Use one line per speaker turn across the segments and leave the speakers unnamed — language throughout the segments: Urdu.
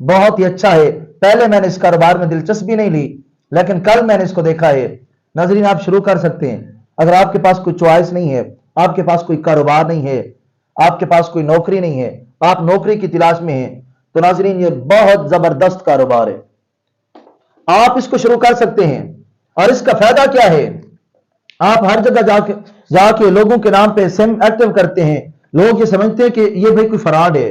بہت ہی اچھا ہے. پہلے میں نے اس کاروبار میں دلچسپی نہیں لی لیکن کل میں نے اس کو دیکھا ہے. ناظرین آپ شروع کر سکتے ہیں. اگر آپ کے پاس کوئی چوائس نہیں ہے, آپ کے پاس کوئی کاروبار نہیں ہے, آپ کے پاس کوئی نوکری نہیں ہے, آپ نوکری کی تلاش میں ہیں, تو ناظرین یہ بہت زبردست کاروبار ہے, آپ اس کو شروع کر سکتے ہیں. اور اس کا فائدہ کیا ہے؟ آپ ہر جگہ جا کے لوگوں کے نام پہ سم ایکٹیو کرتے ہیں. لوگ یہ سمجھتے ہیں کہ یہ بھائی کوئی فراڈ ہے.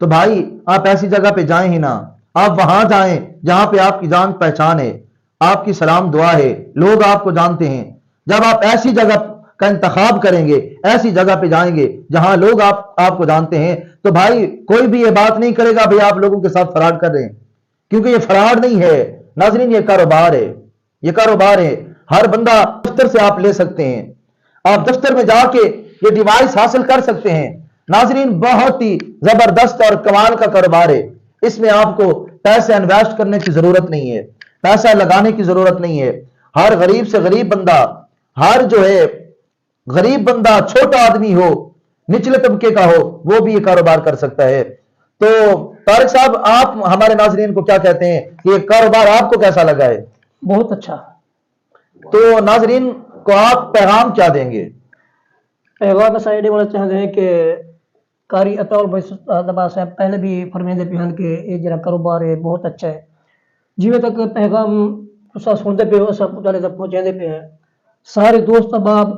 تو بھائی آپ ایسی جگہ پہ جائیں ہی نہ, آپ وہاں جائیں جہاں پہ آپ کی جان پہچان ہے, آپ کی سلام دعا ہے, لوگ آپ کو جانتے ہیں. جب آپ ایسی جگہ کا انتخاب کریں گے, ایسی جگہ پہ جائیں گے جہاں لوگ آپ کو جانتے ہیں, تو بھائی کوئی بھی یہ بات نہیں کرے گا بھائی آپ لوگوں کے ساتھ فراڈ کر رہے ہیں, کیونکہ یہ فراڈ نہیں ہے ناظرین, یہ کاروبار ہے. یہ کاروبار ہے. ہر بندہ دفتر سے آپ لے سکتے ہیں, آپ دفتر میں جا کے یہ ڈیوائس حاصل کر سکتے ہیں. ناظرین بہت ہی زبردست اور کمال کا کاروبار ہے. اس میں آپ کو پیسے انویسٹ کرنے کی ضرورت نہیں ہے, پیسہ لگانے کی ضرورت نہیں ہے. ہر غریب سے غریب بندہ, ہر جو ہے غریب بندہ, چھوٹا آدمی ہو, نچلے طبقے کا ہو, وہ بھی یہ کاروبار کر سکتا ہے. تو طارق صاحب آپ ہمارے ناظرین کو کیا کہتے ہیں کہ یہ کاروبار آپ کو کیسا لگا ہے؟
بہت اچھا.
تو ناظرین کو آپ پیغام کیا دیں گے؟
پیغام ایسا یہ بولنا چاہتے ہیں کہ قاری اطول بھائی دبا صاحب پہلے بھی فرمیندے پہ ہیں کہ یہ جڑا کاروبار ہے بہت اچھا ہے. جیویں تک پیغام تسا سنتے پہ ہو اسا پہنچانے تک پہنچاندے پہ ہیں. سارے دوست احباب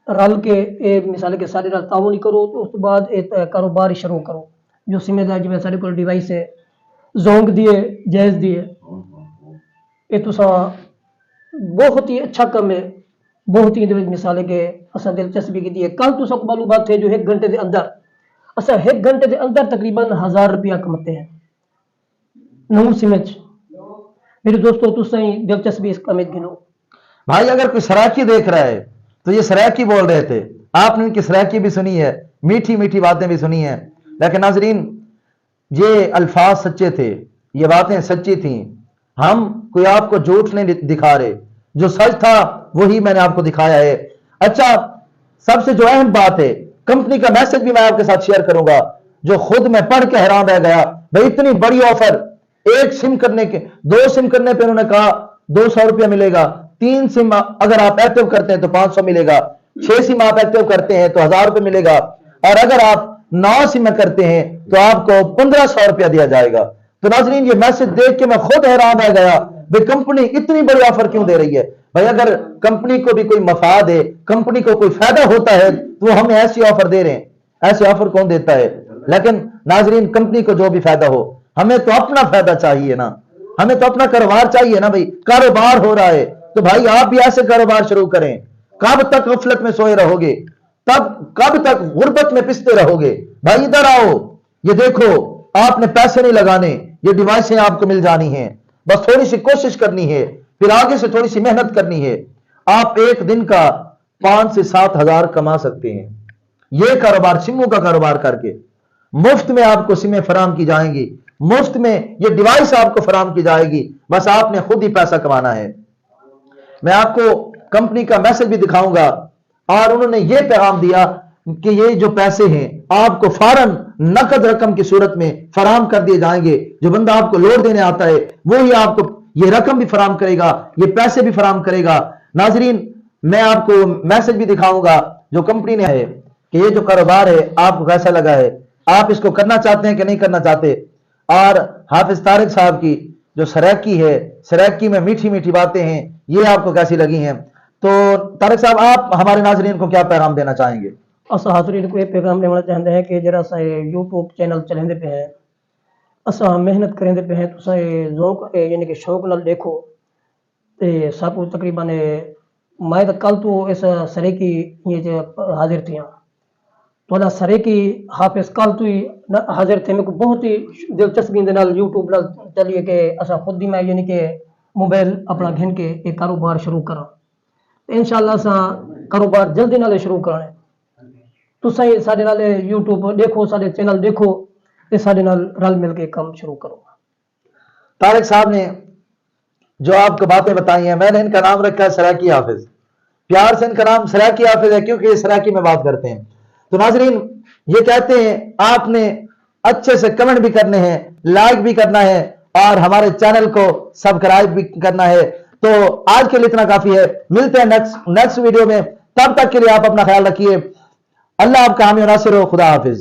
رل کے مثال کے سارے نال تعاون کرو, تو اس کے بعد ایک کاروبار شروع کرو. جو سمے دا جویں سارے کول ڈیوائس ہے, زونگ دیے, جائز دیے, یہ تسا بہت ہی اچھا کم ہے. بہت ہی مثال ہے کہ اسا دلچسپی کی دی ہے. کل تو سب معلومات ہے جو 1 گھنٹے دے اندر اسا 1 گھنٹے دے اندر تقریباً 1000 روپیہ کماتے ہیں. نو سمجھ میرے دوستو تسا ہی دلچسپی اس کام گنو.
بھائی اگر کوئی سرائکی دیکھ رہا ہے تو یہ سرائکی بول رہے تھے, آپ نے ان کی سرائکی بھی سنی ہے, میٹھی میٹھی باتیں بھی سنی ہیں, لیکن ناظرین یہ الفاظ سچے تھے, یہ باتیں سچی تھیں. ہم کوئی آپ کو جھوٹ نہیں دکھا رہے, جو سچ تھا وہی میں نے آپ کو دکھایا ہے. اچھا سب سے جو اہم بات ہے, کمپنی کا میسج بھی میں آپ کے ساتھ شیئر کروں گا, جو خود میں پڑھ کے حیران رہ گیا. بھائی اتنی بڑی آفر, 1 سم کرنے کے 2 سم کرنے پہ انہوں نے کہا 200 روپیہ ملے گا, 3 سم اگر آپ ایکٹیو کرتے ہیں تو 500 ملے گا, 6 سم آپ ایکٹیو کرتے ہیں تو 1000 روپے ملے گا, اور اگر آپ 9 سم کرتے ہیں تو آپ کو 1500 روپیہ دیا جائے گا. تو ناظرین یہ میسج دیکھ کے میں خود حیران رہ گیا, بھائی کمپنی اتنی بڑی آفر کیوں دے رہی ہے؟ بھائی اگر کمپنی کو بھی کوئی مفاد ہے, کمپنی کو کوئی فائدہ ہوتا ہے تو وہ ہمیں ایسی آفر دے رہے ہیں. ایسی آفر کون دیتا ہے؟ لیکن ناظرین کمپنی کو جو بھی فائدہ ہو, ہمیں تو اپنا فائدہ چاہیے نا, ہمیں تو اپنا کاروبار چاہیے نا. بھائی کاروبار ہو رہا ہے تو بھائی آپ بھی ایسے کاروبار شروع کریں. کب تک غفلت میں سوئے رہو گے؟ کب تک غربت میں پستے رہو گے؟ بھائی ادھر آؤ, یہ دیکھو آپ نے پیسے نہیں لگانے, یہ ڈیوائسیں آپ کو مل جانی ہیں, بس تھوڑی سی کوشش کرنی ہے, پھر آگے سے تھوڑی سی محنت کرنی ہے. آپ ایک دن کا 5 سے 7 ہزار کما سکتے ہیں. یہ کاروبار سموں کا کاروبار کر کے مفت میں آپ کو سمیں فراہم کی جائیں گی, مفت میں یہ ڈیوائس آپ کو فراہم کی جائے گی, بس آپ نے خود ہی پیسہ کمانا ہے. میں آپ کو کمپنی کا میسج بھی دکھاؤں گا, اور انہوں نے یہ پیغام دیا کہ یہ جو پیسے ہیں آپ کو فوراً نقد رقم کی صورت میں فراہم کر دیے جائیں گے. جو بندہ آپ کو لوڈ دینے آتا ہے وہی آپ کو یہ رقم بھی فراہم کرے گا, یہ پیسے بھی فراہم کرے گا. ناظرین میں آپ کو میسج بھی دکھاؤں گا جو کمپنی نے ہے کہ یہ جو کاروبار ہے آپ کو کیسا لگا ہے, آپ اس کو کرنا چاہتے ہیں کہ نہیں کرنا چاہتے. اور حافظ طارق صاحب کی جو سرائکی ہے, سرائکی میں میٹھی میٹھی باتیں ہیں, یہ آپ کو کیسی لگی ہیں؟ تو طارق صاحب آپ ہمارے ناظرین کو کیا پیغام دینا چاہیں گے؟
اسا حاضرین کو یہ پیغام دینا چاہتے ہیں کہ جرا سا یوٹیوب چینل چلیں پہ ہیں, اسا محنت کریں پہ ہیں, تو ذوق یعنی کہ شوق نال دیکھو. تے سب تقریباً میں کل تو اس سرے کی یہ حاضر تھیاں, تو سرے کی حافظ کل تو ہی حاضر تھے. میرے کو بہت ہی دلچسپی دے نال یوٹیوب نال چلیے کہ اسا خود ہی میں یعنی کہ موبائل اپنا گھن کے ایک کاروبار شروع کرا. انشاءاللہ اسا کاروبار جلدی نال شروع کرنا ہے. تساں سارے نال یوٹیوب دیکھو, سارے چینل دیکھو, تے سارے نال رل مل کے کام شروع کرو.
طارق صاحب نے جو آپ کو باتیں بتائی ہیں, میں نے ان کا نام رکھا ہے سرائکی حافظ. پیار سے ان کا نام سرائکی حافظ ہے کیونکہ یہ سرائکی میں بات کرتے ہیں. تو ناظرین یہ کہتے ہیں آپ نے اچھے سے کمنٹ بھی کرنے ہیں, لائک بھی کرنا ہے اور ہمارے چینل کو سبسکرائب بھی کرنا ہے. تو آج کے لیے اتنا کافی ہے. ملتے ہیں نیکسٹ ویڈیو میں. تب تک کے لیے آپ اپنا خیال رکھیے. اللہ آپ کا حامی و ناصر ہو. خدا حافظ.